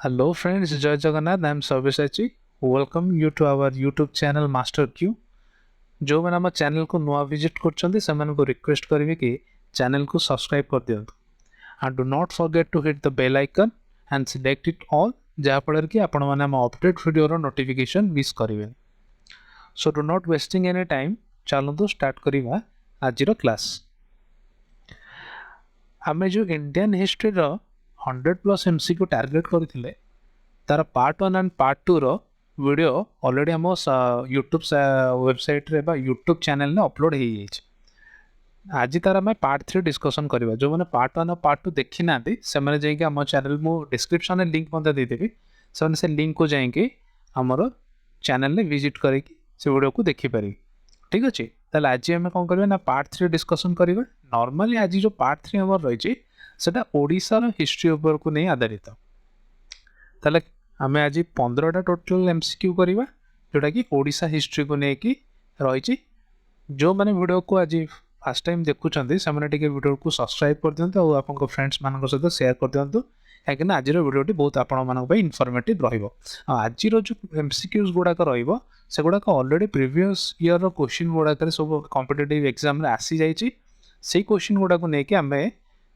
Hello friends, Jai Jagannath, I am Chaiti. Welcome you to our YouTube channel masterq. जो मैंने आम channel को नुआ विजिट कर रिक्वेस्ट करी कि चैनल को सब्सक्राइब कर दिंतु and do not forget to hit the bell icon and select it all जहाँफल कि आपण मैंने आम अपडेट वीडियो नोटिफिकेशन मिस करेंगे। So do not wasting any time, चलतु स्टार्ट करवा आज क्लास। आम जो इंडियन हिस्ट्री 100+ MCQ टार्गेट करते तार पार्ट 1 एंड पार्ट 2 रो वीडियो ऑलरेडी हम यूट्यूब वेबसाइट रे बा यूट्यूब चैनल ने अपलोड हो जाइए। आज तार आम पार्ट 3 डिस्कसन करवा। जो मैंने पार्ट 1 और पार्ट 2 देखी ना से मैंने जाइए आम चैनल मु डिस्क्रिप्शन में लिंक देदेवि से लिंक को जाइए आमर चैनल ने विजिट करके से वीडियो को देखिपारे। ठीक अच्छे, ताल आज आम कौन करवा ना पार्ट 3 डिस्कसन करवा। नॉर्मली आज जो पार्ट 3 हमर रही है ओडिशार हिस्ट्री उपर को नहीं आधारित। ताले आम आज 15टा टोटल MCQ करवा जोटा कि ओडिशा हिस्ट्री को लेकिन रही। जो मैंने वीडियो को आज फर्स्ट टाइम देखुं से वीडियो को सब्सक्राइब कर दिंतु और आप फ्रेंड्स मान सहित शेयर कर दिंतु कहीं आज वीडियो बहुत आपण इनफॉर्मेटिव आज जो MCQs गुड़ाक रगुड़ाक ऑलरेडी प्रीवियस ईयर क्वेश्चन गुड़ाक सब कॉम्पिटिटिव एग्जाम आसी जाइए। से क्वेश्चन गुड़ाक लेकिन आम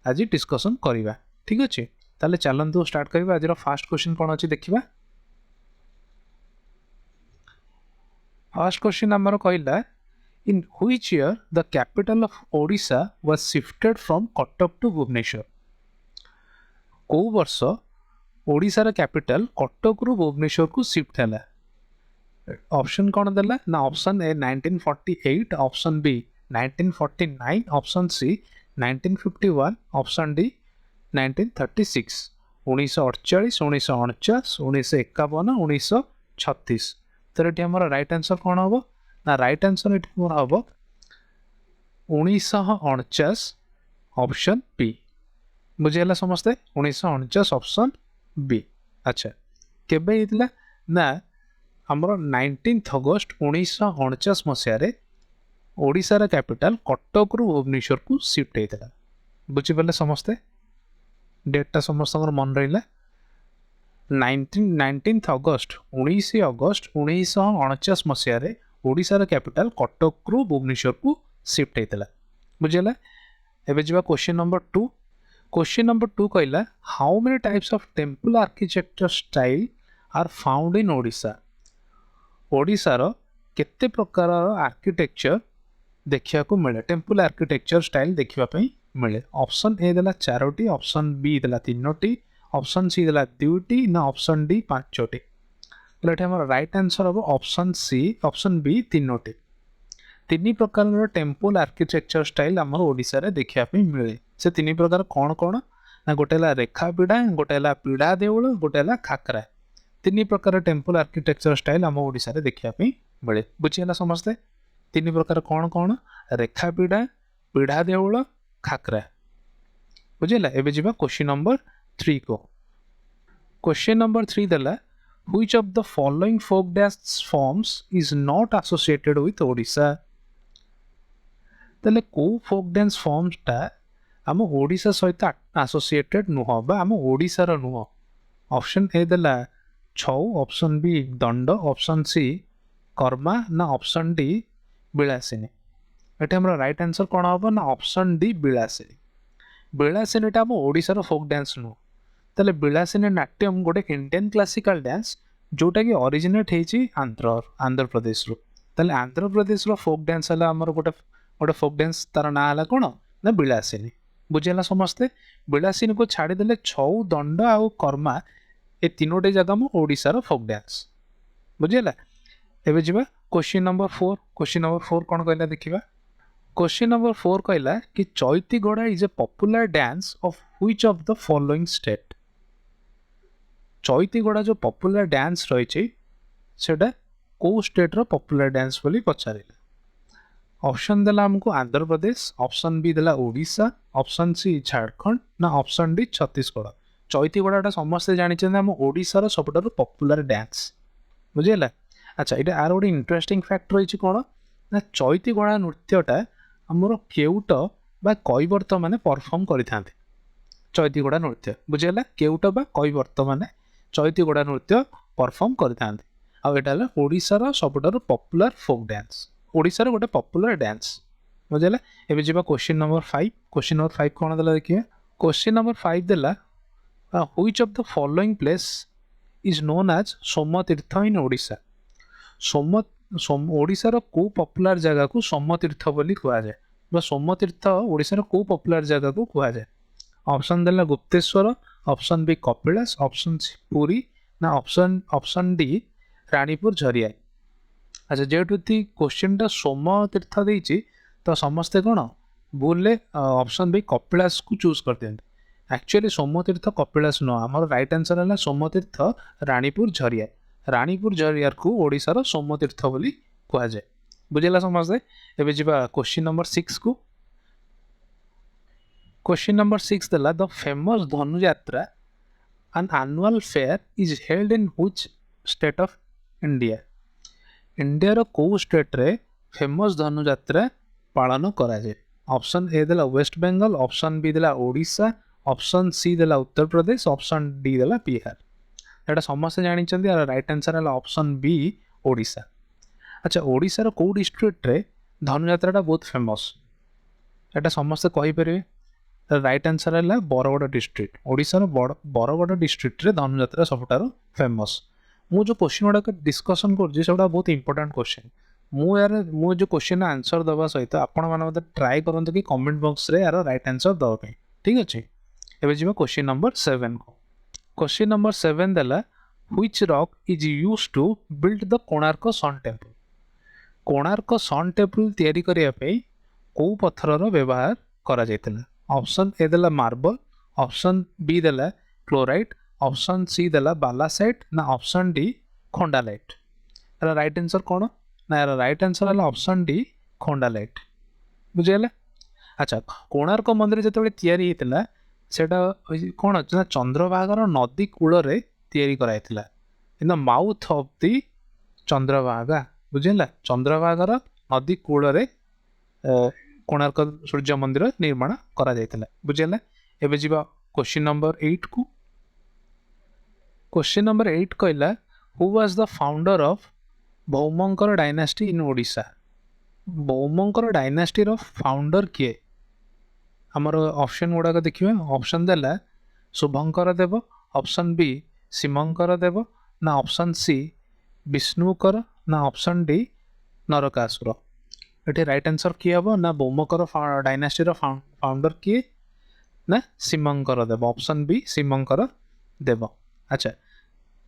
आज डिस्कसन करवा। ठीक अच्छे, ताले चलतु स्टार्ट करवा। आज फास्ट क्वेश्चन कौन अच्छी देखा। फर्स्ट क्वेश्चन आमर कहला in which year the capital of Odisha was shifted from Cuttack to Bhubaneswar. को वर्ष ओडिशार कैपिटल कटक रु भुवनेश्वर को शिफ्ट है। ऑप्शन कौन देला ना option A 1948, option B 1949, option C 1951, option D 1936। 1948, 1949, 1951, 1936। तो ये हमारा राइट आंसर कौन हम ना राइट आंसर ये मोर हम 1949 ऑप्शन बी। बुझेगा समस्ते 1949 ऑप्शन बी। अच्छा, केबे हितला ना हमरो 19 अगस्त 1949 मसीह ओडिशार कैपिटल कटक रु भुवनेश्वर को शिफ्ट होता। बुझीपारे समस्ते डेटा समस्त मन रहा 19 अगस्त 1949 मसीह ओडिशार कैपिटल कटक रु भुवनेश्वर को शिफ्ट होता। बुझेगा। एबे जीवा क्वेश्चन नंबर 2। क्वेश्चन नंबर 2 कहला how many types of temple architecture style are found in Odisha. ओडिशार केते प्रकार आर्किटेक्चर देखा मिले, टेम्पल आर्किटेक्चर स्टाइल देखापी मिले। ऑप्शन ए देला 4टी, ऑप्शन बी देला 3टी, ऑप्शन सी देला 2टी ना ऑप्शन डी 5टी। तो ये हमारा राइट आंसर हम ऑप्शन सी, ऑप्शन बी 3टी। 3 प्रकार टेम्पल आर्किटेक्चर स्टाइल आम ओडिशा रे देखापी मिले। से 3 प्रकार कौन कौन ना गोटे रेखा पीढ़ा, गोटे पीढ़ा देउल, गोटे खाकरा। 3 प्रकार टेम्पल आर्किटेक्चर स्टाइल आम ओडिशा रे देखापी मिले। बुझीगला समस्ते 3 प्रकार कौन कौन रेखा पीढ़ा, पीढ़ा देउल, खाकरा। बुझेगा। एबे जीवा क्वेश्चन नंबर 3 को। क्वेश्चन नंबर 3 देला which of the following folk dance forms is not associated with Odisha. तले को फोक डांस फॉर्म्स टा आम ओडिशा सहित एसोसिएटेड नुह बा आम ओडिशार नुह। ऑप्शन ए देला छौ, ऑप्शन बी दंड, ऑप्शन सी कर्मा ना ऑप्शन डी बिलासिनी। ये हमारा राइट आंसर कौन हम ना ऑप्शन डी बिलासिनी। बिलासिनी आम ओडिशार फोक डांस नुह। ताले बिलासिनी नाट्यम गोटे इंडियन क्लासिकल डांस जोटा कि ओरिजिनेट होती आंध्र प्रदेश रू। ताले आंध्र प्रदेश रो फोक डांस है आमर गोटे गोटे फोक डांस तार ना है कौन ना बिलासिनी। बुझेगा समस्ते बिलासिनी को छाड़देले छौ, दंड आउ कर्मा ये 3टे जगह मो ओडिशार फोक डांस। बुझेगा। एबे जीवा क्वेश्चन नंबर 4। क्वेश्चन नंबर 4 कौन कहला देखिबा। क्वेश्चन नंबर 4 कहला कि Chaiti Ghoda is a popular dance of which of the following state. Chaiti Ghoda जो पॉपुलर डांस रही सेटा को स्टेट रो पॉपुलर डांस बोली पचारे। ऑप्शन देला हमको आंध्र प्रदेश, ऑप्शन बी देला ओडिशा, ऑप्शन सी झारखंड ना ऑप्शन डी छत्तीसगढ़। चैती घोड़ा समस्ते जानते आम ओडिशार सबुठारु पॉपुलर डांस। बुझेगा। अच्छा, ये आर गोटे इंटरेस्टिंग फैक्ट रही कौन ना चैती घोड़ा नृत्यटा आमर केउट बा कैवर्त मैंने परफॉर्म करते चैती घोड़ा नृत्य। बुझेगा। केउट बा कैवर्त मैंने चैती घोड़ा नृत्य परफॉर्म करता आटा ओडिशार सबुठार पॉपुलर फोक डांस ओडिशार गोटे पॉपुलर डांस बुझे एबे जीवा क्वेश्चन नंबर 5 क्वेश्चन नंबर 5 कौन देला देखिए क्वेश्चन नंबर 5 देला which of the following place is known as Somtirtha in Odisha ओडिशार को पॉपुलर जगह को सोमतीर्थ बोली कहा जाए सोमतीर्थ ओडिशार को पॉपुलर जगह को कहा जाए ऑप्शन देला Gupteswar option B Kapilas option C Puri ना ऑप्शन डी रानीपुर झरिया अच्छा जेहेतु क्वेश्चन टा सोमतीर्थ देछि तो समस्ते कौन भूल ऑप्शन बी कपिलास को चूज कर दिखाते एक्चुअली सोमतीर्थ कपिलास नुह आमर राइट आंसर है सोमतीर्थ रानीपुर झरिया को ओडिशार सोमतीर्थ बोली कहा जाए बुझेगा समस्ते एबे जीवा क्वेश्चन नंबर 6 को क्वेश्चन नंबर 6 देला the famous Dhanuyatra an annual fair is held in which state of India India को स्टेट रे फेमस धनुयात्रा पालन करा जाए ऑप्शन ए देला वेस्ट बेंगल ऑप्शन बी देला ओडिशा ऑप्शन सी देला उत्तर प्रदेश ऑप्शन डी देला बिहार एटा समस्त जानी राइट आंसर है ऑप्शन बी ओडिशा अच्छा ओडिशार को डिस्ट्रिक्ट रे धनुयात्रा बहुत फेमस एटा समस्त कहीपर राइट आंसर है बरगड़ डिस्ट्रिक्ट ओडिशार बरगड़ डिस्ट्रिक्ट रे धनुयात्रा सबुठार फेमस मु जो क्वेश्चन गुड़ाक डिस्कसन कर बहुत इंपोर्टेंट क्वेश्चन मु जो क्वेश्चन आंसर दवा सहित आपण मैंने ट्राए करते कि कमेंट बॉक्स रे यार राइट आंसर दवाई ठीक अच्छे एवं जी क्वेश्चन नंबर 7 को क्वेश्चन नंबर 7 देला which rock is used to build the Konark sun temple Konark sun temple तैयारी करिया पे को पत्थर व्यवहार करा जायतिला ऑप्शन ए देला मार्बल ऑप्शन बी देला क्लोराइट ऑप्शन सी देला बालासाइट ना ऑप्शन डी खोंडालाइट यार राइट आंसर कौन ना यार राइट आंसर है ऑप्शन डी खोंडालाइट बुझेगा अच्छा कोणार्क मंदिर जो तैयारी होता सेटा कौन ना चंद्रभागार नदी कूल तैयारी कराइला in the mouth of the Chandrabhaga बुझेगा चंद्रभागार नदी कूल कोणार्क सूर्य मंदिर निर्माण करा जायतिला बुझेगा एबे जीवा क्वेश्चन नंबर 8 को क्वेश्चन नंबर 8 कहला who was the founder of Bhaumakara dynasty in Odisha Bhaumakara dynasty रो फाउंडर किए आमर ऑप्शन गुड़ाक देखिए ऑप्शन देला शुभंकर देव ऑप्शन बी सीमंकर देव ना ऑप्शन सी विष्णुकर ना ऑप्शन डी नरकासुर ये राइट आंसर किए हम ना भौमकर डायनास्टी रो फाउंडर किए ना सीमंकर देव ऑप्शन बी सीमंकर देव अच्छा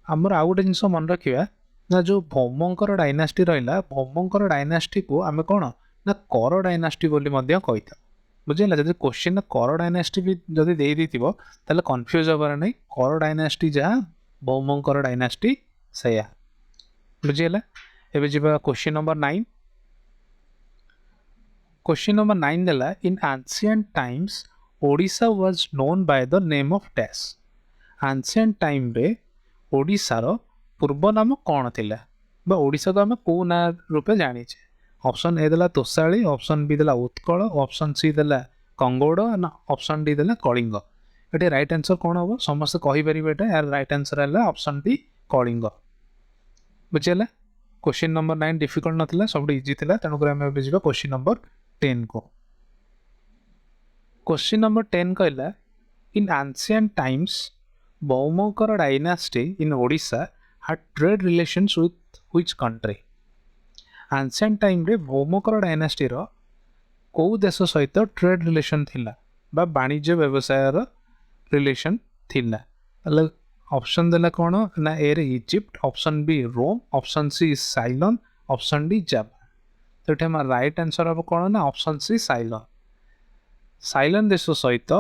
आमर आउ गोटे जिन मन रखा ना जो भौमंकर डायनास्टी रहा भौमंकर डायनास्टी को आम कौन ना कर डायनास्टी बोली कही था बुझेगा जब क्वेश्चन कर डायनास्टी भी जब देते कन्फ्यूज हबार नहीं कर डायनास्टी जहाँ भौमंकर डायनास्टी से बुझेगा एबे जीवा क्वेश्चन नंबर 9 क्वेश्चन नंबर 9 देला इन ancient times Odisha was known by the name of dash ancient time रे ओडिशार पूर्व नाम कौन थिला बा ओडिशा को आम कौ ना रूपे जानी ऑप्शन ए देला तोषाली ऑप्शन बी देला उत्कल ऑप्शन सी देला कंगोड़ ना ऑप्शन डी देला कलिंग ये राइट आंसर कौन हम समस्त कहीपर यार राइट आंसर है ऑप्शन डी कलिंग बुझेगा क्वेश्चन नंबर 9 डिफिकल्ट नाला सब इजी था तेणुक आम जा क्वेश्चन नंबर 10 को क्वेश्चन नंबर 10 कहला in ancient times Bhaumakara dynasty in Odisha had trade relations with which country ancient time रे भौमकर डायनास्टी रो को देश सहित ट्रेड रिलेशन थिला बा वाणिज्य व्यवसाय रिलेशन थिला ऑप्शन देला कौन ना ए रे Egypt option B Rome option C Ceylon option D Java तो ये हमारा राइट आंसर हम कौन ना ऑप्शन सी साइलन साइलन देश सहित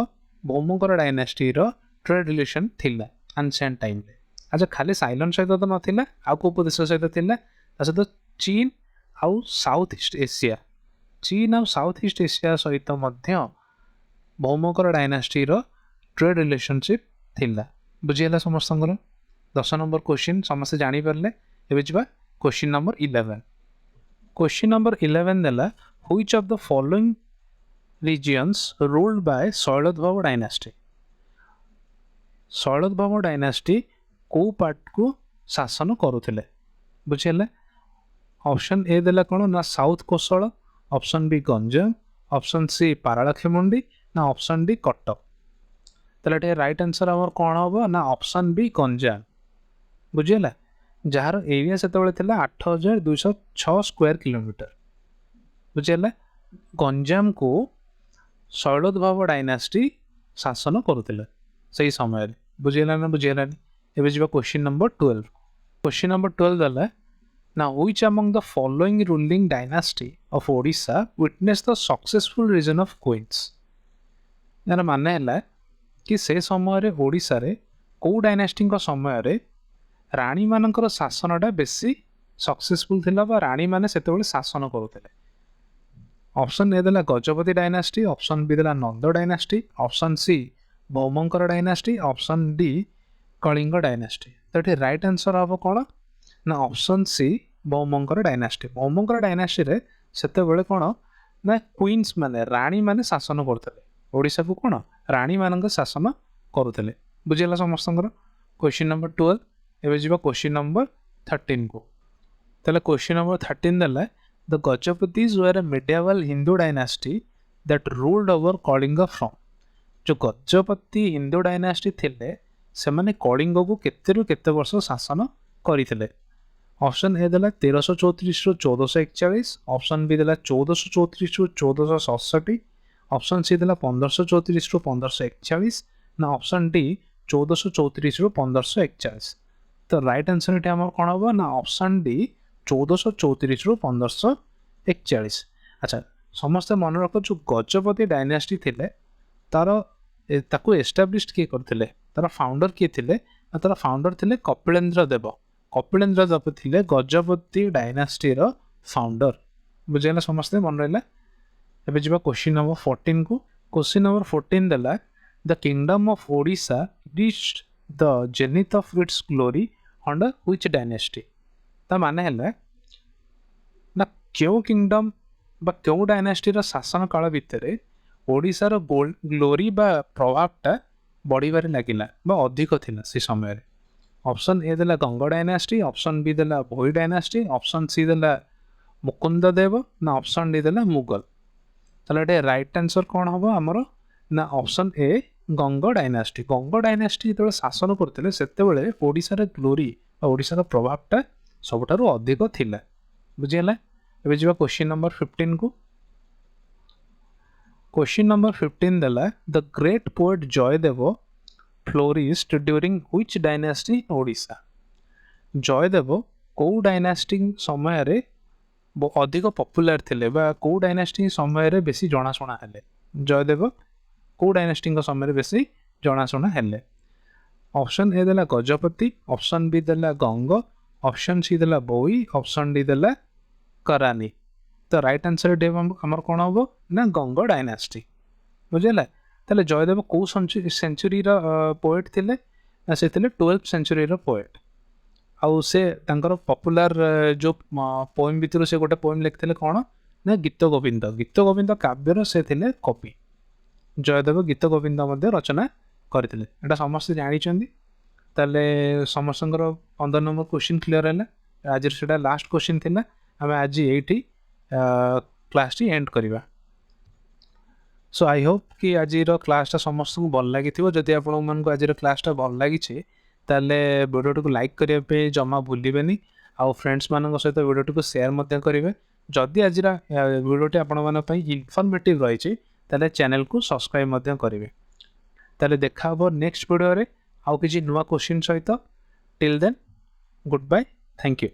भौमकर डायनास्टी रो ट्रेड रिलेशन थिला एंशिएंट टाइम रे अच्छा खाली साइलन सहित तो नाला आउ को देश सहित थिला सहित चीन आउ साउथ ईस्ट एशिया चीन आउ साउथ ईस्ट एशिया सहित भौमकर डायनास्टी रो ट्रेड रिलेशनशिप थिला बुझीगला समस्त 10 नंबर क्वेश्चन समस्त जानी पारले एबे जिबा क्वेश्चन नंबर 11 क्वेश्चन नंबर 11 देला which of the following regions ruled by Shailodbhava dynasty Shailodbhava dynasty को पार्ट को शासन करुले बुझे ऑप्शन ए देला कौन ना south Kosala option B Ganjam option C Paralakhemundi ना ऑप्शन डी कटक ताले राइट आंसर आमर कौन हम ना ऑप्शन बी गंजाम बुझीगला जार एरिया से 8206 स्क्वायर किलोमीटर बुझीगला गंजाम को शैलोद्भव डायनास्टी शासन करुले से समय बुझीगला ना बुझीगलानी एबे जीवा क्वेश्चन नंबर 12 क्वेश्चन नंबर 12 दला now which among the following ruling dynasty of Odisha witnessed the successful reign of queens यार माने है कि से समय रे ओडिशा रे को डायनास्टी का समय रे रानी मानकर शासनटा बेसी सक्सेसफुल थिला बा रानी माने सेतेबेले शासन करुଥିଲେ ऑप्शन ए देला गजपति डायनास्टी ऑप्शन बी देला Nanda dynasty option C Bhaumakara dynasty option D Kalinga dynasty तो ये राइट आंसर हम कौन ना ऑप्शन सी भौमंकर डायनास्टी रे सेतेबेले कौन ना क्वीन्स माने रानी माने शासन करते ओडिशा को कौन रानी मानक शासन करुले बुझेगा समस्त क्वेश्चन नंबर 12 एवं जी क्वेश्चन नंबर 13 को ताले क्वेश्चन नंबर 13 देला the Gajapatis were a medieval Hindu dynasty that ruled over Kalinga from जो गजपति हिंदू डायनास्टी थिले से माने कलिंग को केते केते वर्ष शासन करथिले ऑप्शन ए देला 1334 रु 1441 ऑप्शन बी देला 1434 रु 1467 ऑप्शन सी देला 1534 रु 1541 ना ऑप्शन डी 1434 रु 1541 तो राइट आंसर ये आम कौन हम ना ऑप्शन डी 1434 रु 1541 अच्छा समस्ते मन रख जो गजपति डायनास्टी थिले तार ताकू एस्टाब्लिश किए करथिले तार फाउंडर किए थिले तार फाउंडर थिले कपिलेन्द्र देव थिले गजपति डायनास्टी रो फाउंडर बुझेगा समस्ते मन रहा एबे जीवा क्वेश्चन नंबर 14 को क्वेश्चन नंबर 14 देला the kingdom of Odisha reached the zenith of its glory under which dynasty ता माने है ना क्यों किंगडम बा क्यों डायनेस्टी रो शासन काल भितर ओडिशा रो ग्लोरी बा प्रभावटा बढ़िबारे लागिला बा अधिक थिला से समय ऑप्शन ए देला गंग डायनेस्टी ऑप्शन बी देला भोई डायनेस्टी ऑप्शन सी देला मुकुंद देव ना ऑप्शन डी देला मुगल ताले राइट आंसर कौन हम आमर ना ऑप्शन ए गंग डायनास्टी जो शासन करते से ओडिशार ग्लोरी ओडिशार प्रभावटा सबुठारु अधिक थिला बुझीगला एबे जीवा क्वेश्चन नंबर 15 को क्वेश्चन नंबर 15 देला the great poet Jayadev flourished during which dynasty Odisha Jayadev को डायनास्टी समय रे अधिक पॉपुलर थिले बा को डायनास्टी समय रे बेसी जनाशुना हेले जयदेव को डायनास्टी समय बेसी जनाशुना हेले ऑप्शन ए देला गजपति ऑप्शन बी देला गंग ऑप्शन सी देला बोई ऑप्शन डी देला करानी तो राइट आंसर डे हमर कोन हो ना गंग डायनास्टी बुझेला ताले जयदेव को सेंचुरी रा पोएट थिले ना से थिले 12th सेंचुरी रा पोएट आउ से तांकर पॉपुलर जो पोएम भितर से गोटे पोएम लिखते कौन ना गीत गोविंद काव्यर से थिले कवि जयदेव गीत गोविंद रचना करते एटा समस्त जानी ताले समस्त 15 नंबर क्वेश्चन क्लियर है आज से लास्ट क्वेश्चन थी आम आज ये क्लास टी एंड करवा सो आई होप कि आज क्लासटा समस्त को भल लगी जदि आपको आज क्लासटा भल लगी ताले वीडियो को लाइक करने जमा भूलें आउ फ्रेंड्स मान सहित वीडियो को शेयर करेंगे जदि आज वीडियोटी आपण इनफॉर्मेटिव रही ताले चैनल को सब्सक्राइब करेंगे ताले देखा हो नेक्स्ट वीडियो रे आउ किसी नुआ क्वेश्चन सहित till then goodbye thank you.